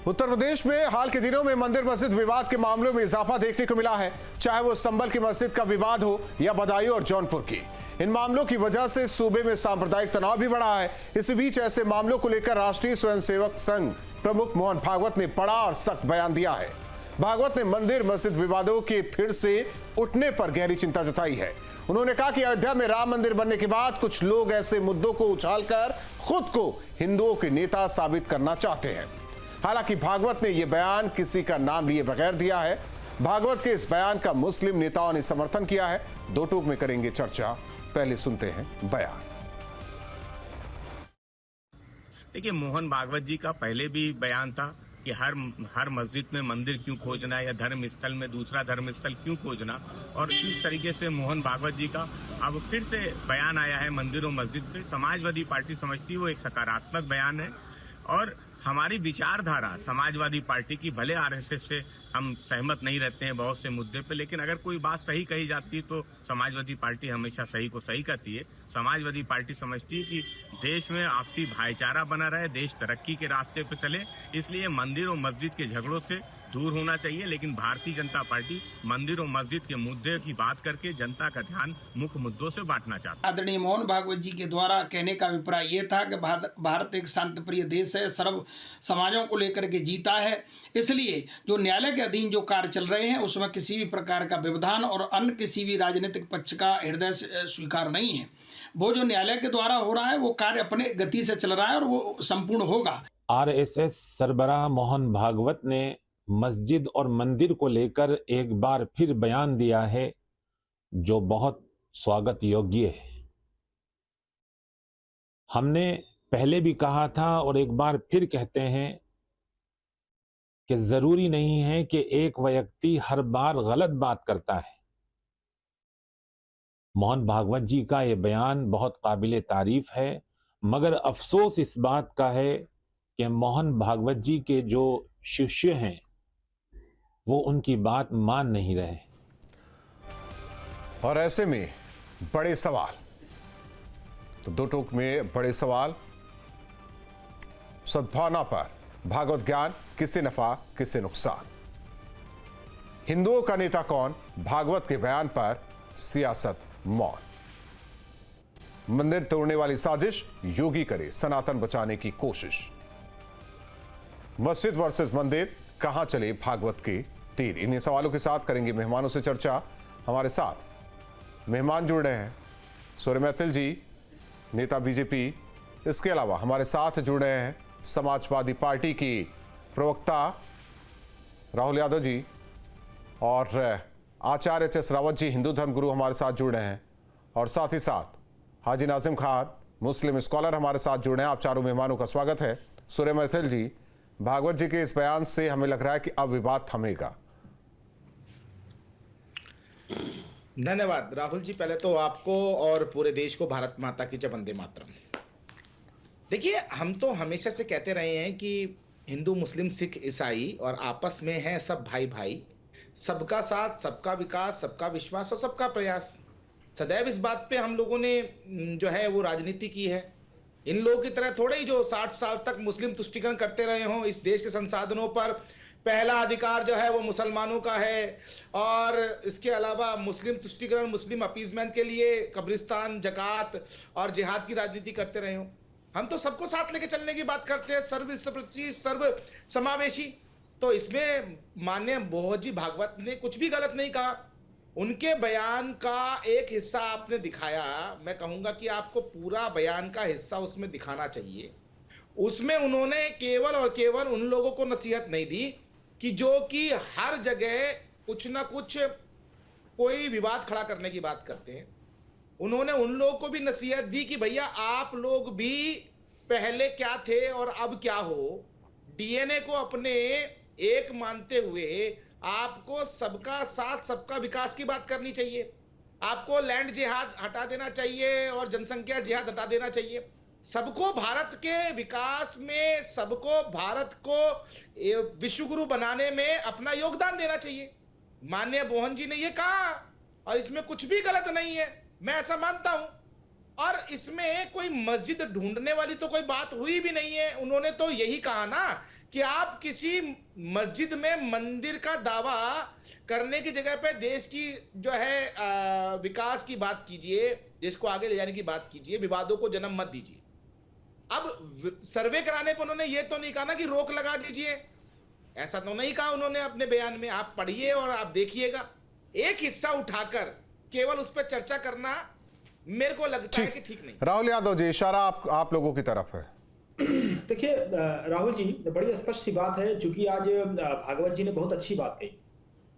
उत्तर प्रदेश में हाल के दिनों में मंदिर मस्जिद विवाद के मामलों में इजाफा देखने को मिला है, चाहे वो संभल की मस्जिद का विवाद हो या बदायूं और जौनपुर की। इन मामलों की वजह से सूबे में सांप्रदायिक तनाव भी बढ़ा है। इसी बीच ऐसे मामलों को लेकर राष्ट्रीय स्वयंसेवक संघ प्रमुख मोहन भागवत ने बड़ा और सख्त बयान दिया है। भागवत ने मंदिर मस्जिद विवादों के फिर से उठने पर गहरी चिंता जताई है। उन्होंने कहा कि अयोध्या में राम मंदिर बनने के बाद कुछ लोग ऐसे मुद्दों को उछालकर खुद को हिंदुओं के नेता साबित करना चाहते हैं। हालांकि भागवत ने यह बयान किसी का नाम लिए बगैर दिया है। भागवत के इस बयान का मुस्लिम नेताओं ने समर्थन किया है। दो टूक में करेंगे चर्चा, पहले सुनते हैं बयान। देखिए, मोहन भागवत जी का पहले भी बयान था कि हर मस्जिद में मंदिर क्यों खोजना या धर्म स्थल में दूसरा धर्म स्थल क्यों खोजना, और इस तरीके से मोहन भागवत जी का अब फिर से बयान आया है मंदिर और मस्जिद पे। समाजवादी पार्टी समझती है वो एक सकारात्मक बयान है और हमारी विचारधारा समाजवादी पार्टी की, भले आरएसएस से हम सहमत नहीं रहते हैं बहुत से मुद्दे पे, लेकिन अगर कोई बात सही कही जाती है तो समाजवादी पार्टी हमेशा सही को सही कहती है। समाजवादी पार्टी समझती है कि देश में आपसी भाईचारा बना रहे, देश तरक्की के रास्ते पे चले, इसलिए मंदिर और मस्जिद के झगड़ों से दूर होना चाहिए। लेकिन भारतीय जनता पार्टी मंदिर और मस्जिद के मुद्दे की बात करके जनता का ध्यान मुख्य मुद्दों से बांटना चाहता है। आदरणीय मोहन भागवत जी के द्वारा कहने का अभिप्राय ये था कि भारत एक शांतिप्रिय देश है, सर्व समाजों को लेकर के जीता है, इसलिए जो न्यायालय के अधीन जो कार्य चल रहे हैं उसमें किसी भी प्रकार का व्यवधान और अन्य किसी भी राजनीतिक पक्ष का हृदय स्वीकार नहीं है। वो जो न्यायालय के द्वारा हो रहा है वो कार्य अपने गति से चल रहा है और वो संपूर्ण होगा। आरएसएस सरबराह मोहन भागवत ने मस्जिद और मंदिर को लेकर एक बार फिर बयान दिया है जो बहुत स्वागत योग्य है। हमने पहले भी कहा था और एक बार फिर कहते हैं कि जरूरी नहीं है कि एक व्यक्ति हर बार गलत बात करता है। मोहन भागवत जी का ये बयान बहुत काबिले तारीफ है, मगर अफसोस इस बात का है कि मोहन भागवत जी के जो शिष्य हैं वो उनकी बात मान नहीं रहे। और ऐसे में बड़े सवाल, तो दो टूक में बड़े सवाल। सद्भावना पर भागवत ज्ञान, किसे नफा किसे नुकसान? हिंदुओं का नेता कौन? भागवत के बयान पर सियासत मौन। मंदिर तोड़ने वाली साजिश, योगी करे सनातन बचाने की कोशिश। मस्जिद वर्सेस मंदिर, कहां चले भागवत के तीर? इन्हीं सवालों के साथ करेंगे मेहमानों से चर्चा। हमारे साथ मेहमान जुड़ रहे हैं सूर्य मैथिल जी, नेता बीजेपी। इसके अलावा हमारे साथ जुड़ रहे हैं समाजवादी पार्टी की प्रवक्ता राहुल यादव जी, और आचार्य एच.एस. रावत जी, हिंदू धर्म गुरु, हमारे साथ जुड़ रहे हैं। और साथ ही साथ हाजी नाजिम खान, मुस्लिम स्कॉलर, हमारे साथ जुड़े हैं। आप चारों मेहमानों का स्वागत है। सूर्य मैथिल जी, भागवत जी के इस बयान से हमें लग रहा है कि अब विवाद थमेगा। धन्यवाद राहुल जी। पहले तो आपको और पूरे देश को भारत माता की जय, वंदे मातरम। देखिए, हम तो हमेशा से कहते रहे हैं कि हिंदू, मुस्लिम, सिख, ईसाई और आपस में हैं सब भाई भाई, सबका साथ, सबका विकास, सबका विश्वास और सबका प्रयास। सदैव इस बात पे हम लोगों ने जो है वो राजनीति की है। इन लोगों की तरह थोड़े ही जो 60 साल तक मुस्लिम तुष्टीकरण करते रहे हों। इस देश के संसाधनों पर पहला अधिकार जो है वो मुसलमानों का है, और इसके अलावा मुस्लिम तुष्टीकरण, मुस्लिम अपीजमेंट के लिए कब्रिस्तान, जकात और जिहाद की राजनीति करते रहे हों। हम तो सबको साथ लेके चलने की बात करते हैं, सर्वसम्मति, सर्व समावेशी। तो इसमें माननीय मोहन जी भागवत ने कुछ भी गलत नहीं कहा। उनके बयान का एक हिस्सा आपने दिखाया। मैं कहूंगा कि आपको पूरा बयान का हिस्सा उसमें दिखाना चाहिए। उसमें उन्होंने केवल और केवल उन लोगों को नसीहत नहीं दी कि जो कि हर जगह कुछ ना कुछ कोई विवाद खड़ा करने की बात करते हैं। उन्होंने उन लोगों को भी नसीहत दी कि भैया आप लोग भी पहले क्या थे और अब क्या हो। डीएनए को अपने एक मानते हुए आपको सबका साथ, सबका विकास की बात करनी चाहिए। आपको लैंड जिहाद हटा देना चाहिए और जनसंख्या जिहाद हटा देना चाहिए। सबको भारत के विकास में, सबको भारत को विश्वगुरु बनाने में अपना योगदान देना चाहिए। माननीय मोहन जी ने यह कहा और इसमें कुछ भी गलत नहीं है, मैं ऐसा मानता हूं। और इसमें कोई मस्जिद ढूंढने वाली तो कोई बात हुई भी नहीं है। उन्होंने तो यही कहा ना कि आप किसी मस्जिद में मंदिर का दावा करने की जगह पे देश की जो है विकास की बात कीजिए, देश को आगे ले जाने की बात कीजिए, विवादों को जन्म मत दीजिए। अब सर्वे कराने पर उन्होंने ये तो नहीं कहा ना कि रोक लगा दीजिए, ऐसा तो नहीं कहा उन्होंने अपने बयान में। आप पढ़िए और आप देखिएगा, एक हिस्सा उठाकर केवल उस पर चर्चा करना मेरे को लगता है कि ठीक नहीं। राहुल यादव जी, इशारा आप लोगों की तरफ है। देखिए राहुल जी, बड़ी स्पष्ट सी बात है, चूंकि आज भागवत जी ने बहुत अच्छी बात कही।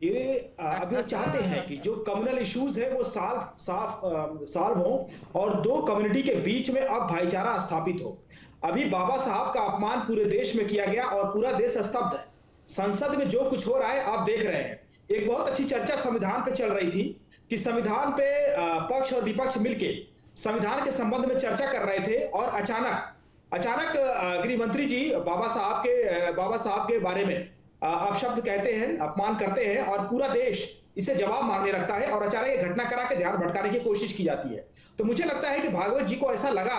ये अभी चाहते हैं कि जो कम्युनल इश्यूज है वो सॉल्व हो और दो कम्युनिटी के बीच में अब भाईचारा स्थापित हो। अभी बाबा साहब का अपमान पूरे देश में किया गया और पूरा देश स्तब्ध है। संसद में जो कुछ हो रहा है आप देख रहे हैं। एक बहुत अच्छी चर्चा संविधान पे चल रही थी कि संविधान पे पक्ष और विपक्ष मिलके संविधान के संबंध में चर्चा कर रहे थे और अचानक गृह मंत्री जी बाबा साहब के बारे में अपशब्द कहते हैं, अपमान करते हैं और पूरा देश इसे जवाब मांगने लगता है और अचानक ये घटना करा के ध्यान भटकाने की कोशिश की जाती है। तो मुझे लगता है कि भागवत जी को ऐसा लगा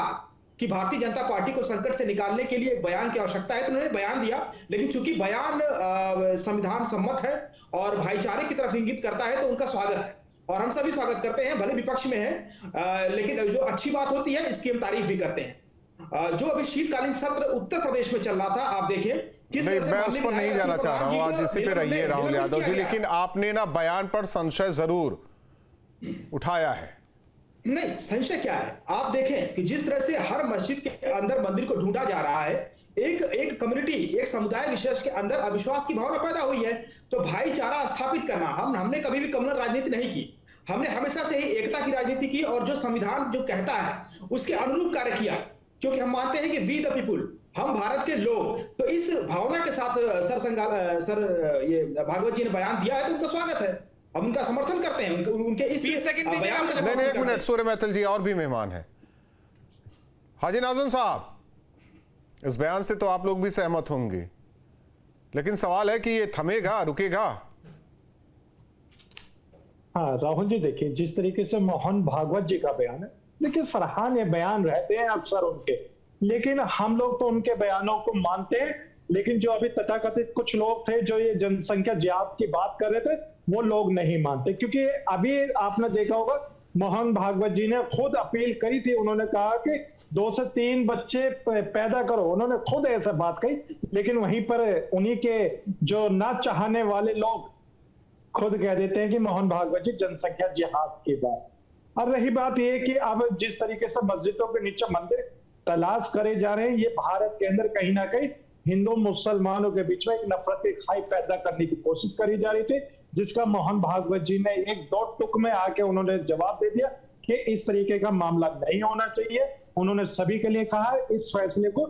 कि भारतीय जनता पार्टी को संकट से निकालने के लिए एक बयान की आवश्यकता है, तो उन्होंने बयान दिया। लेकिन चूंकि बयान संविधान सम्मत है और भाईचारे की तरफ इंगित करता है तो उनका स्वागत है और हम सभी स्वागत करते हैं, भले विपक्ष में है, लेकिन जो अच्छी बात होती है इसकी हम तारीफ भी करते हैं। जो अभी शीतकालीन सत्र उत्तर प्रदेश में चल रहा था, आप देखें किस तरह से मैं उस पर नहीं जाना चाह रहा हूं, आज इसी पे रहिए राहुल यादव जी, लेकिन आपने ना बयान पर संशय जरूर उठाया है। नहीं, संशय क्या है? आप देखें कि जिस तरह से हर मस्जिद के अंदर मंदिर को ढूंढा जा रहा है, एक कम्युनिटी, एक समुदाय विशेष के अंदर अविश्वास की भावना पैदा हुई है, तो भाईचारा स्थापित करना, हमने कभी भी कम्युनल राजनीति नहीं की, हमने हमेशा से ही एकता की राजनीति की और जो संविधान जो कहता है उसके अनुरूप कार्य किया, क्योंकि हम मानते हैं कि वी द पीपुल, हम भारत के लोग। तो इस भावना के साथ ये भागवत जी ने बयान दिया है तो उनका स्वागत है, हम उनका समर्थन करते हैं, उनके इस बयान का। नहीं, एक मिनट, सूर्य मैथिल जी और भी मेहमान हैं। हाजी नाज़िम साहब, इस बयान से तो आप लोग भी सहमत होंगे, लेकिन सवाल है कि ये थमेगा, रुकेगा? हाँ राहुल जी, देखिए जिस तरीके से मोहन भागवत जी का बयान है, देखिए सराहनीय बयान रहते हैं अक्सर उनके, लेकिन हम लोग तो उनके बयानों को मानते हैं, लेकिन जो अभी तथाकथित कुछ लोग थे जो ये जनसंख्या जिहाद की बात कर रहे थे वो लोग नहीं मानते। क्योंकि अभी आपने देखा होगा मोहन भागवत जी ने खुद अपील करी थी, उन्होंने कहा कि 2 से 3 बच्चे पैदा करो, उन्होंने खुद ऐसा बात कही, लेकिन वहीं पर उन्हीं के जो ना चाहने वाले लोग खुद कह देते हैं कि मोहन भागवत जी जनसंख्या जिहाद की बात। और रही बात यह कि अब जिस तरीके से मस्जिदों के नीचे मंदिर तलाश करे जा रहे हैं, ये भारत के अंदर कहीं ना कहीं हिंदू मुसलमानों के बीच में एक नफरत की खाई पैदा करने की कोशिश करी जा रही थी, जिसका मोहन भागवत जी ने 1-2 टुक में आके उन्होंने जवाब दे दिया कि इस तरीके का मामला नहीं होना चाहिए। उन्होंने सभी के लिए कहा इस फैसले को,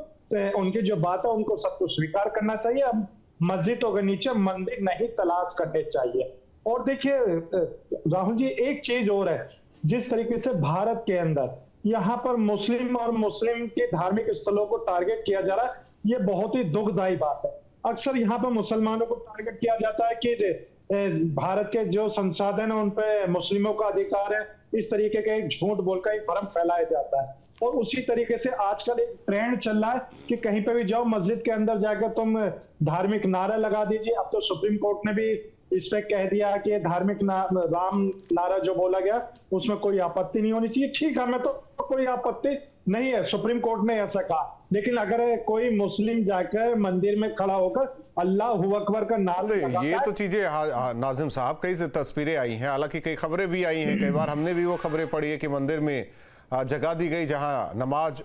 उनकी जो बात है उनको सबको स्वीकार करना चाहिए, अब मस्जिदों के नीचे मंदिर नहीं तलाश करने चाहिए। और देखिए राहुल जी, एक चीज और है, जिस तरीके से भारत के अंदर यहाँ पर मुस्लिम और मुस्लिम के धार्मिक स्थलों को टारगेट किया जा रहा है, ये बहुत ही दुखदायी बात है। अक्सर यहाँ पर मुसलमानों को टारगेट किया जाता है कि भारत के जो संसाधन है उन पे मुस्लिमों का अधिकार है, इस तरीके का एक झूठ बोलकर एक भ्रम फैलाया जाता है। और उसी तरीके से आजकल एक ट्रेंड चल रहा है कि कहीं पे भी जाओ मस्जिद के अंदर जाकर तुम धार्मिक नारा लगा दीजिए। अब तो सुप्रीम कोर्ट ने भी इस पे कह दिया कि धार्मिक राम नारा जो बोला गया उसमें कोई आपत्ति नहीं होनी चाहिए। ठीक है, हमें तो कोई आपत्ति नहीं है, सुप्रीम कोर्ट ने ऐसा कहा, लेकिन अगर कोई मुस्लिम जाकर मंदिर में खड़ा होकर अल्लाह अकबर का नारा लगाता है, ये तो चीजें नाजिम साहब कई से तस्वीरें आई हैं, हालांकि कई खबरें भी आई हैं, कई बार हमने भी वो खबरें पढ़ी है कि मंदिर में जगह दी गई जहां नमाज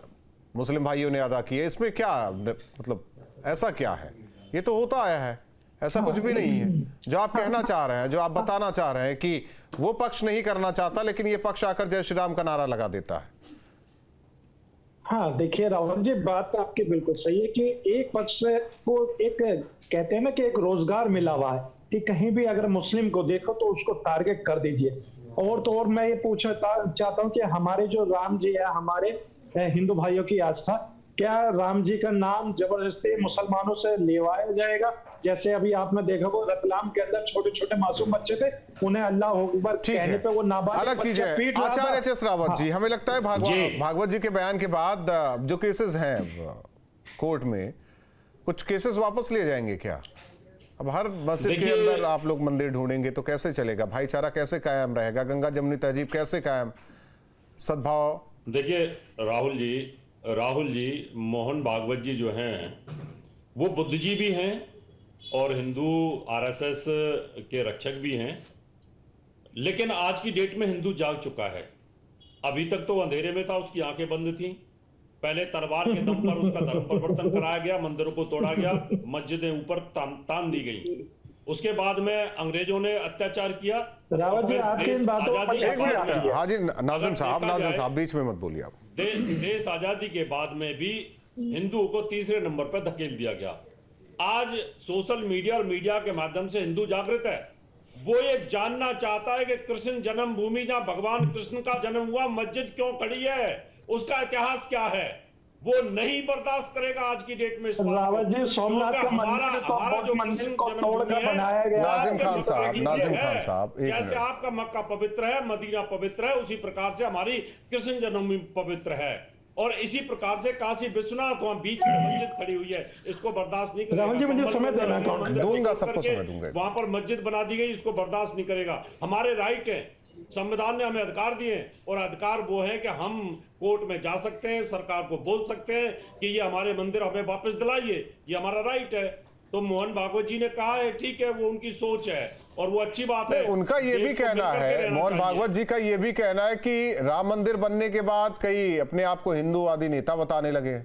मुस्लिम भाइयों ने अदा की है। इसमें क्या मतलब, ऐसा क्या है? ये तो होता आया है, ऐसा कुछ भी नहीं है। जो आप कहना चाह रहे हैं, जो आप बताना चाह रहे हैं कि वो पक्ष नहीं करना चाहता, लेकिन ये पक्ष आकर जय श्री राम का नारा लगा देता है। हाँ देखिए राहुल जी, बात आपकी बिल्कुल सही है कि एक पक्ष को एक कहते हैं ना कि एक रोजगार मिला हुआ है कि कहीं भी अगर मुस्लिम को देखो तो उसको टारगेट कर दीजिए। और तो और मैं ये पूछना चाहता हूँ कि हमारे जो राम जी है, हमारे हिंदू भाइयों की आस्था, क्या राम जी का नाम जबरदस्ती मुसलमानों से लेवाया जाएगा? जैसे अभी आपने देखा वो रतलाम के अंदर छोटे छोटे मासूम बच्चे थे, उन्हें अल्लाह अकबर कहने पे वो नाबालिग अलग चीज है। आचार्य एच.एस. रावत जी, हमें लगता है भागवत जी के बयान के बाद जो केसेस हैं कोर्ट में, कुछ केसेस वापस लिए जाएंगे क्या? अब हर मस्जिद के अंदर आप लोग मंदिर ढूंढेंगे तो कैसे चलेगा? भाईचारा कैसे कायम रहेगा? गंगा जमुनी तहजीब कैसे कायम? सद्भाव? देखिए राहुल जी मोहन भागवत जी जो हैं वो बुद्धिजीवी हैं और हिंदू आरएसएस के रक्षक भी हैं, लेकिन आज की डेट में हिंदू जाग चुका है। अभी तक तो अंधेरे में था, उसकी आंखें बंद थीं। पहले तलवार के दम पर उसका धर्म परिवर्तन कराया गया, मंदिरों को तोड़ा गया, मस्जिदें ऊपर तान दी गई। उसके बाद में अंग्रेजों ने अत्याचार किया। रावत जी आपकी इन बातों पर हाजी नाजिम साहब बीच में मत बोलिए आप। देश आजादी के बाद में भी हिंदुओं को तीसरे नंबर पर धकेल दिया गया। आज सोशल मीडिया और मीडिया के माध्यम से हिंदू जागृत है। वो ये जानना चाहता है कि कृष्ण जन्मभूमि जहां भगवान कृष्ण का जन्म हुआ, मस्जिद क्यों खड़ी है, उसका इतिहास क्या है। वो नहीं बर्दाश्त करेगा आज की डेट में। रावत जी सोमनाथ का मंदिर तो बहुत मंदिर को तोड़कर बनाया गया। नाजिम खान साहब जैसे आपका मक्का पवित्र है, मदीना पवित्र है, उसी प्रकार से हमारी कृष्ण जन्मभूमि पवित्र है। और इसी प्रकार से काशी विश्वनाथ वहां बीच में मस्जिद खड़ी हुई है, इसको बर्दाश्त नहीं करेगा। राहुल जी मुझे समय देना, दूंगा सबको समय दूंगा। वहां पर मस्जिद बना दी गई, इसको बर्दाश्त नहीं करेगा। हमारे राइट है, संविधान ने हमें अधिकार दिए और अधिकार वो है कि हम कोर्ट में जा सकते हैं, सरकार को बोल सकते हैं कि ये हमारे मंदिर हमें वापस दिलाइए, ये हमारा राइट है। तो मोहन भागवत जी ने कहा है, ठीक है, वो उनकी सोच है और वो अच्छी बात है। उनका ये भी कहना है, मोहन भागवत जी का ये भी कहना है कि राम मंदिर बनने के बाद कई अपने आप को हिंदूवादी नेता बताने लगे।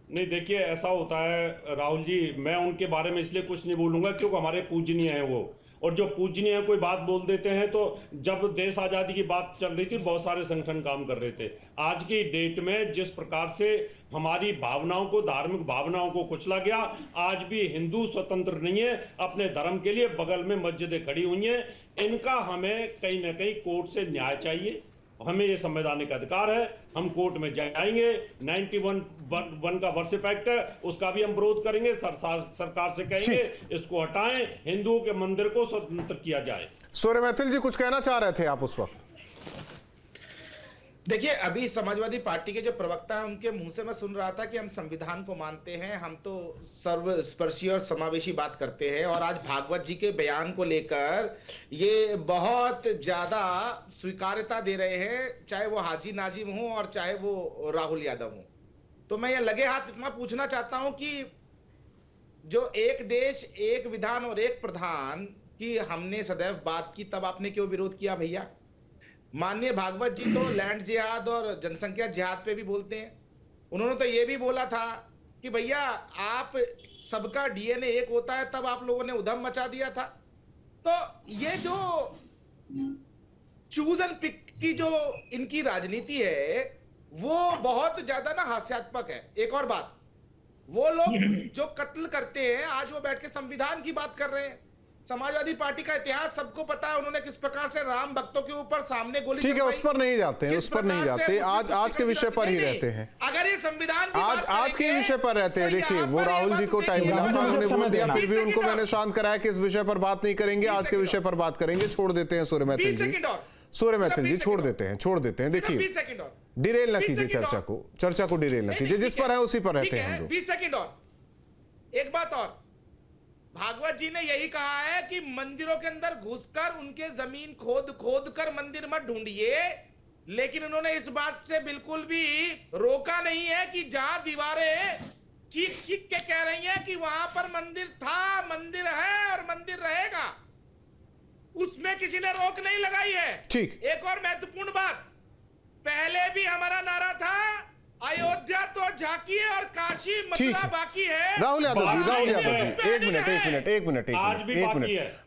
नहीं, देखिए ऐसा होता है राहुल जी, मैं उनके बारे में इसलिए कुछ नहीं बोलूंगा क्योंकि हमारे पूजनीय हैं वो, और जो पूजनीय कोई बात बोल देते हैं। तो जब देश आजादी की बात चल रही थी, बहुत सारे संगठन काम कर रहे थे। आज की डेट में जिस प्रकार से हमारी भावनाओं को, धार्मिक भावनाओं को कुचला गया, आज भी हिंदू स्वतंत्र नहीं है, अपने धर्म के लिए बगल में मस्जिदें खड़ी हुई हैं। इनका हमें कहीं ना कहीं कोर्ट से न्याय चाहिए। हमें ये संवैधानिक अधिकार है, हम कोर्ट में जाएंगे। 91 का वर्शिप एक्ट है, उसका भी हम विरोध करेंगे। सरकार से कहेंगे इसको हटाएं, हिंदुओं के मंदिर को स्वतंत्र किया जाए। सूर्य मैथिल जी कुछ कहना चाह रहे थे आप उस वक्त? देखिए, अभी समाजवादी पार्टी के जो प्रवक्ता हैं उनके मुंह से मैं सुन रहा था कि हम संविधान को मानते हैं, हम तो सर्वस्पर्शी और समावेशी बात करते हैं। और आज भागवत जी के बयान को लेकर ये बहुत ज्यादा स्वीकार्यता दे रहे हैं, चाहे वो हाजी नाजिम हो और चाहे वो राहुल यादव हो। तो मैं ये लगे हाथ इतना पूछना चाहता हूं कि जो एक देश एक विधान और एक प्रधान की हमने सदैव बात की, तब आपने क्यों विरोध किया भैया? माननीय भागवत जी तो लैंड जिहाद और जनसंख्या जिहाद पे भी बोलते हैं। उन्होंने तो ये भी बोला था कि भैया आप सबका डीएनए एक होता है, तब आप लोगों ने उधम मचा दिया था। तो ये जो चूज एंड पिक की जो इनकी राजनीति है वो बहुत ज्यादा ना हास्यास्पद है। एक और बात, वो लोग जो कत्ल करते हैं आज वो बैठ के संविधान की बात कर रहे हैं। समाजवादी पार्टी का इतिहास सबको पता है, उन्होंने किस प्रकार से राम भक्तों के ऊपर सामने गोली, ठीक है, उस पर नहीं जाते हैं, उस पर नहीं जाते। आज के विषय पर ही रहते हैं। अगर ये संविधान आज के विषय पर रहते हैं। देखिए, वो राहुल जी को टाइम मिला था, उन्होंने बोल दिया, फिर भी उनको मैंने शांत कराया कि इस विषय पर बात नहीं करेंगे, आज के विषय पर बात करेंगे। छोड़ देते हैं सूर्य मैथिल जी, छोड़ देते हैं। देखिए, डिरेल ना कीजिए चर्चा को डिरेल ना कीजिए, जिस पर है उसी पर रहते हैं हम लोग। 20 सेकंड और एक बात और, भागवत जी ने यही कहा है कि मंदिरों के अंदर घुसकर उनके जमीन खोद कर मंदिर मत ढूंढिए, लेकिन उन्होंने इस बात से बिल्कुल भी रोका नहीं है कि जहां दीवारें चीख के कह रही हैं कि वहां पर मंदिर था, मंदिर है और मंदिर रहेगा, उसमें किसी ने रोक नहीं लगाई है। ठीक। एक और महत्वपूर्ण बात, पहले भी हमारा नारा था अयोध्या तो झांकी है और काशी मथुरा बाकी है। राहुल यादव जी एक मिनट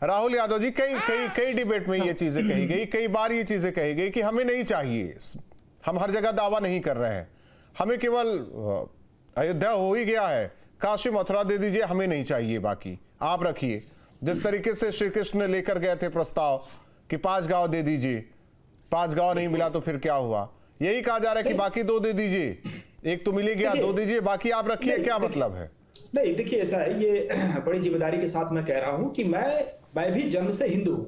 राहुल यादव जी, कई डिबेट में ये चीजें कही गई, कई बार ये चीजें कही गई कि हमें नहीं चाहिए, हम हर जगह दावा नहीं कर रहे हैं, हमें केवल अयोध्या हो ही गया है, काशी मथुरा दे दीजिए, हमें नहीं चाहिए, बाकी आप रखिए। जिस तरीके से श्री कृष्ण लेकर गए थे प्रस्ताव कि 5 गांव दे दीजिए, 5 गांव नहीं मिला तो फिर क्या हुआ? यही कहा जा रहा है कि बाकी 2 दे दीजिए, एक तो मिल गया, 2 दीजिए, बाकी आप रखिए, क्या मतलब है? नहीं, देखिए ऐसा है, ये बड़ी जिम्मेदारी के साथ मैं कह रहा हूं कि मैं भी जन्म से हिंदू हूं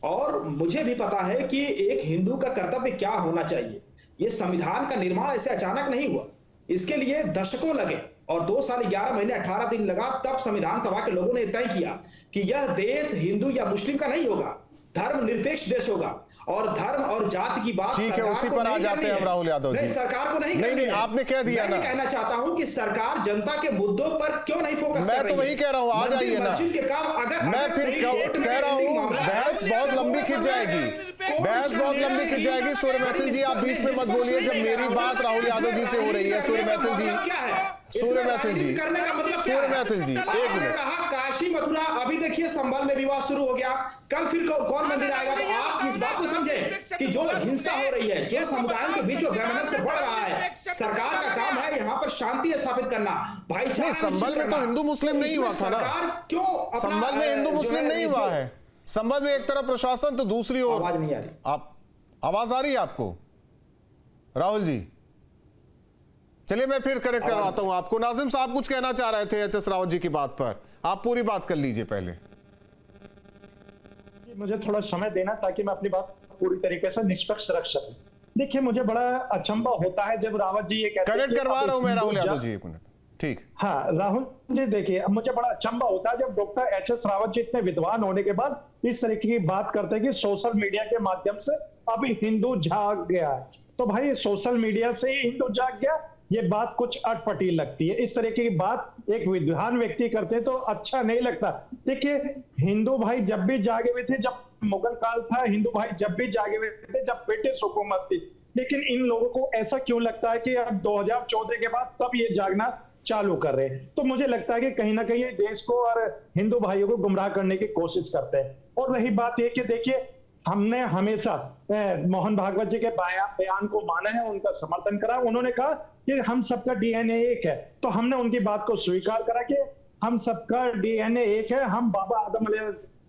और मुझे भी पता है कि एक हिंदू का कर्तव्य क्या होना चाहिए। ये संविधान का निर्माण ऐसे अचानक नहीं हुआ, इसके लिए दशकों लगे और 2 साल 11 महीने 18 दिन लगा, तब संविधान सभा के लोगों ने तय किया कि यह देश हिंदू या मुस्लिम का नहीं होगा, धर्मनिरपेक्ष देश होगा और धर्म और जाति की बात ठीक है, उसी पर आ जाते हैं राहुल यादव जी। सरकार को नहीं आपने कह दिया ना। मैं कहना चाहता हूं कि सरकार जनता के मुद्दों पर क्यों नहीं फोकस कर रही है। मैं तो वही कह रहा हूं, आ जाइए ना। के काम अगर मैं फिर कह रहा हूं बहस बहुत लंबी खिंच जाएगी, बहस बहुत लंबी खिंच जाएगी। सूर्य मैथिल जी, आप बीच में मत बोलिए जब मेरी बात राहुल यादव जी से हो रही है। सूर्य मैथिल जी, सूर्य मैथिल जी, सूर्य मैथिल जी, एक मिनट। कहा काशी मथुरा, अभी देखिए संभल में विवाद शुरू हो गया, कल फिर कौन मंदिर आएगा। तो आप इस बात को समझें कि जो हिंसा हो रही है, जो समुदायों के बीच में वैमनस्य बढ़ रहा है, सरकार का काम है यहाँ पर शांति स्थापित करना, भाईचारा। संभल में तो हिंदू मुस्लिम नहीं हुआ था ना, क्यों संभल में हिंदू मुस्लिम नहीं हुआ है। संभल में एक तरफ प्रशासन तो दूसरी ओर। आवाज नहीं आ रही, आप आवाज आ रही है आपको राहुल जी? चलिए मैं फिर करेक्ट करवाता हूं आपको। नाजिम साहब कुछ कहना चाह रहे थे एचएस रावत जी की बात पर, आप पूरी बात कर लीजिए पहले। मुझे थोड़ा समय देना ताकि मैं अपनी बात पूरी तरीके से निष्पक्ष रख सकूं। देखिए, मुझे बड़ा अचंभा होता है जब रावत जी ये कहते हैं, करेक्ट करवा रहा हूं मैं राहुल यादव जी, एक मिनट। ठीक, हाँ राहुल जी, देखिए अब मुझे बड़ा अचंभा होता है जब डॉक्टर एचएस रावत जी इतने विद्वान होने के बाद इस तरीके की बात करते हैं कि सोशल मीडिया के माध्यम से अभी हिंदू जाग गया है। तो भाई सोशल मीडिया से ही हिंदू जाग गया, ये बात कुछ अटपटी लगती है। इस तरीके की बात एक विद्वान व्यक्ति करते हैं तो अच्छा नहीं लगता। देखिए, हिंदू भाई जब भी जागे हुए थे, जब मुगल काल था, हिंदू भाई जब भी जागे हुए थे, जब ब्रिटिश हुकूमत थी। लेकिन इन लोगों को ऐसा क्यों लगता है कि अब 2014 के बाद तब ये जागना चालू कर रहे हैं? तो मुझे लगता है कि कहीं ना कहीं देश को और हिंदू भाइयों को गुमराह करने की कोशिश करते हैं। और रही बात ये कि देखिए, हमने हमेशा मोहन भागवत जी के बयान को माना है, उनका समर्थन करा। उन्होंने कहा कि हम सबका डीएनए एक है, तो हमने उनकी बात को स्वीकार करा कि हम सबका डीएनए एक है, हम बाबा आदम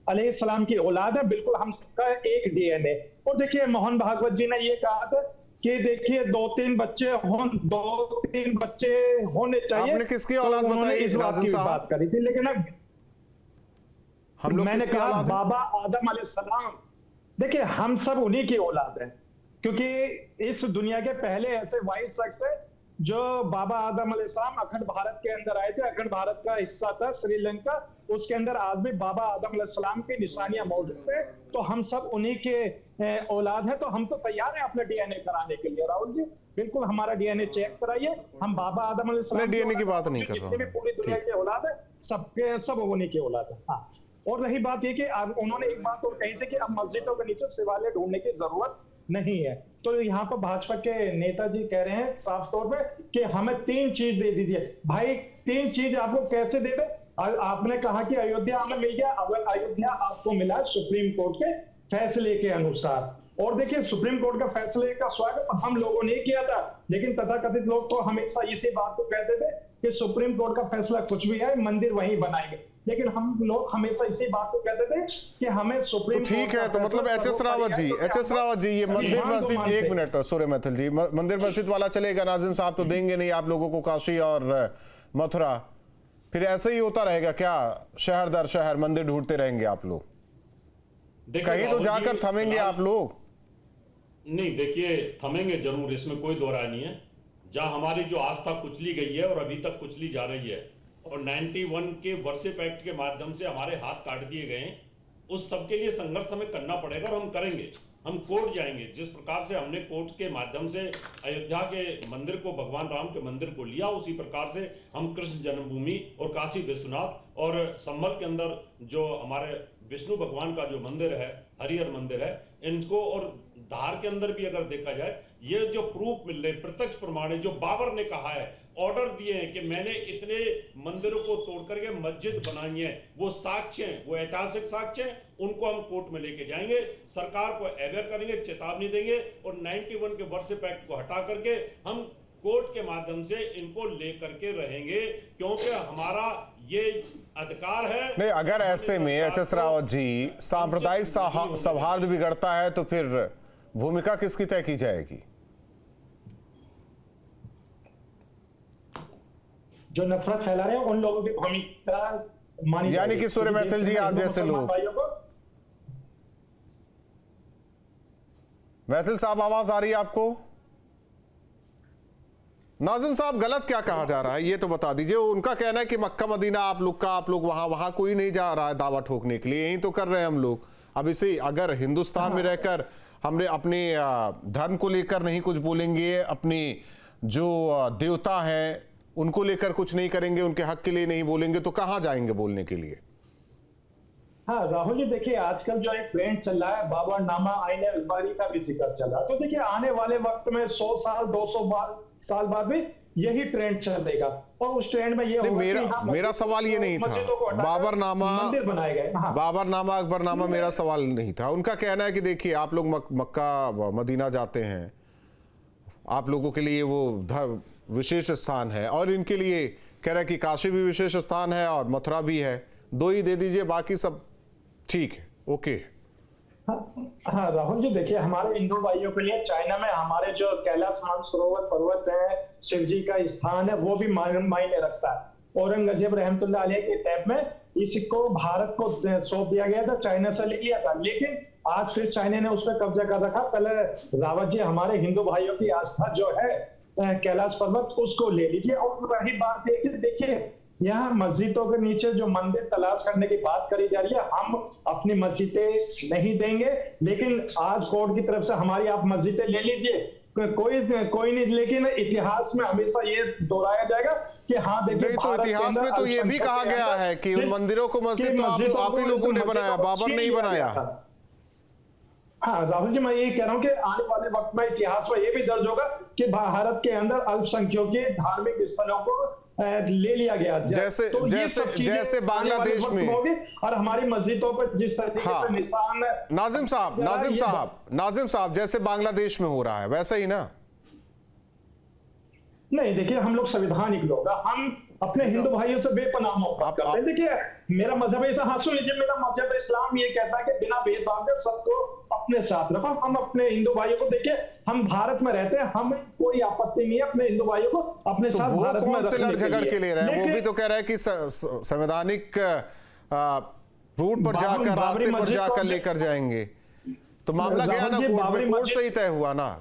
अलैहिस्सलाम की औलाद है, बिल्कुल हम सबका एक डीएनए। और देखिए, मोहन भागवत जी ने ये कहा था कि देखिए 2-3 बच्चे होने चाहिए। आपने किसकी औलाद बताई? इस बात करी थी, लेकिन अब हम लोग मैंने कहा बाबा आदम अलैहिस्सलाम। देखिए, हम सब उन्हीं की औलाद हैं, क्योंकि इस दुनिया के पहले ऐसे वाइस शख्स है जो बाबा आदम अलैहिस्सलाम अखंड भारत के अंदर आए थे। अखंड भारत का हिस्सा था श्रीलंका, उसके अंदर आज भी बाबा आदम अलैहिस्सलाम की निशानियां मौजूद है। तो हम सब उन्हीं के औलाद हैं। तो हम तो तैयार हैं अपने डीएनए कराने के लिए। राहुल जी, बिल्कुल हमारा डीएनए चेक कराइए। हम बाबा आदम अलैहिस्सलाम डीएनए की बात नहीं कर रहा हूं, पूरी दुनिया की औलाद है, सब उन्हीं की औलाद है। हाँ, और रही बात ये कि उन्होंने एक बात और कही थी कि अब मस्जिदों के नीचे शिवालय ढूंढने की जरूरत नहीं है। तो यहाँ पर भाजपा के नेताजी कह रहे हैं साफ तौर पे कि हमें 3 चीज दे दीजिए। भाई 3 चीज आपको कैसे दे दे? आपने कहा कि अयोध्या हमें मिल गया, अगर अयोध्या आपको मिला सुप्रीम कोर्ट के फैसले के अनुसार। और देखिए, सुप्रीम कोर्ट का फैसले का स्वागत हम लोगों ने किया था, लेकिन तथाकथित लोग तो हमेशा इसी बात को कहते थे कि सुप्रीम कोर्ट का फैसला कुछ भी है, मंदिर वहीं बनाएंगे। लेकिन हम लोग हमेशा इसी बात को कहते थे कि हमें सुप्रीम तो ठीक है। तो मतलब एचएस रावत जी, ये मंदिर मस्जिद, एक मिनट सूर्य मैथिल जी, मंदिर मस्जिद वाला चलेगा, नाज़िम साहब तो देंगे नहीं आप लोगों को काशी और मथुरा, फिर ऐसे ही होता रहेगा क्या? शहर दर शहर मंदिर ढूंढते रहेंगे आप लोग? कहीं तो जाकर थमेंगे आप लोग? नहीं, देखिए थमेंगे जरूर, इसमें कोई दो राय नहीं है। जहां हमारी जो आस्था कुचली गई है और अभी तक कुचली जा रही है, और 91 के वर्शिप एक्ट के माध्यम से हमारे हाथ काट दिए गए, उस सब के लिए संघर्ष हमें करना पड़ेगा और हम करेंगे। हम कोर्ट जाएंगे। जिस प्रकार से हमने कोर्ट के माध्यम से अयोध्या के मंदिर को, भगवान राम के मंदिर को लिया, उसी प्रकार से हम कृष्ण जन्मभूमि और काशी विश्वनाथ और संभल के अंदर जो हमारे विष्णु भगवान का जो मंदिर है, हरिहर मंदिर है, इनको, और धार के अंदर भी अगर देखा जाए, ये जो प्रूफ मिल रहे, प्रत्यक्ष प्रमाण है, जो बाबर ने कहा है, ऑर्डर दिए हैं कि मैंने इतने मंदिरों को तोड़ करके मस्जिद बनाई है, वो साक्ष्य हैं, वो ऐतिहासिक साक्ष्य हैं, उनको हम कोर्ट में लेके जाएंगे, सरकार को अवेयर करेंगे, चेतावनी देंगे, और 91 के वर्शिप एक्ट को हटा करके हम कोर्ट के माध्यम से इनको लेकर के रहेंगे, क्योंकि हमारा ये अधिकार है। नहीं, अगर ऐसे में एचएस रावत जी सांप्रदायिक सौहार्द बिगड़ता है तो फिर भूमिका किसकी तय की जाएगी? जो नफरत फैला रहे हैं उन लोगों की भूमिका मानी, यानी कि सूर्य मैथिल जी आप जैसे लोग। मैथिल साहब, आवाज आ रही है आपको? नाजिम साहब, गलत क्या कहा जा रहा है ये तो बता दीजिए। उनका कहना है कि मक्का मदीना आप लोग वहां कोई नहीं जा रहा है दावा ठोकने के लिए, यही तो कर रहे हैं हम लोग। अब इसे अगर हिंदुस्तान में रहकर हमने अपने धर्म को लेकर नहीं कुछ बोलेंगे, अपनी जो देवता हैं उनको लेकर कुछ नहीं करेंगे, उनके हक के लिए नहीं बोलेंगे, तो कहाँ जाएंगे बोलने के लिए? हाँ राहुल जी, देखिए आजकल जो एक ट्रेंड चल रहा है बाबरनामा आईने अलमारी का भी जिक्र चल रहा है, तो देखिए आने वाले वक्त में 100 साल 200 साल बाद भी यही ट्रेंड चलेगा। और उस ट्रेंड में ये होगा मेरा सवाल ये नहीं था बाबरनामा मंदिर बनाए गए। हाँ। बाबरनामा अकबरनामा मेरा सवाल नहीं था। उनका कहना है कि देखिए आप लोग मक्का मदीना जाते हैं, आप लोगों के लिए वो विशेष स्थान है, और इनके लिए कह रहा है कि काशी भी विशेष स्थान है और मथुरा भी है, 2 ही दे दीजिए, बाकी सब ठीक है, ओके। हाँ राहुल जी, देखिए हमारे हिंदू भाइयों के लिए चाइना में हमारे जो कैलाश मानसरोवर पर्वत है, शिव जी का स्थान है, वो भी मायने रखता है। औरंगजेब रहमतुल्लाह अलैह के टाइम में इसको भारत को सौंप दिया गया था, चाइना से लिया था, लेकिन आज फिर चाइना ने उस पर कब्जा कर रखा। पहले रावत जी हमारे हिंदू भाइयों की आस्था जो है कैलाश पर्वत, उसको ले लीजिए। और रही बात देखिए यहाँ मस्जिदों के नीचे जो मंदिर तलाश करने की बात करी जा रही है, हम अपनी मस्जिदें नहीं देंगे, लेकिन आज कोर्ट की तरफ से हमारी आप मस्जिदें ले लीजिए, कोई नहीं, लेकिन इतिहास में हमेशा ये दोहराया जाएगा कि हाँ देखिए तो इतिहास में तो ये भी कहा गया है कि उन मंदिरों को मस्जिद तो आप ही लोगों ने बनाया, बाबर नहीं बनाया। हाँ राहुल जी, मैं ये कह रहा हूँ कि आने वाले वक्त में इतिहास में ये भी दर्ज होगा कि भारत के अंदर अल्पसंख्यकों के धार्मिक स्थलों को ले लिया गया। जैसे बांग्लादेश में, और हमारी मस्जिदों पर जिस तरीके से निशान नाजिम साहब जैसे बांग्लादेश में हो रहा है वैसा ही ना? नहीं, देखिए हम लोग संवैधानिक लोग, हम अपने हिंदू भाइयों से बेपनाह मोहब्बत करते हैं। देखिए मेरा मजहब ऐसा, हाँ सुन लीजिए, मेरा मजहब इस्लाम ये कहता है कि बिना भेदभाव के सबको अपने साथ रखो। हम अपने हिंदू भाइयों को, देखिए हम भारत में रहते हैं, हमें कोई आपत्ति नहीं है अपने हिंदू भाइयों को अपने साथ भारत में रखने लड़ झगड़ के ले रहे हैं। वो भी तो कह रहा है कि संवैधानिक रूट पर जाकर, रास्ते पर जाकर लेकर जाएंगे, तो मामला गया ना कोर्ट में, कोर्ट से ही तय हुआ ना।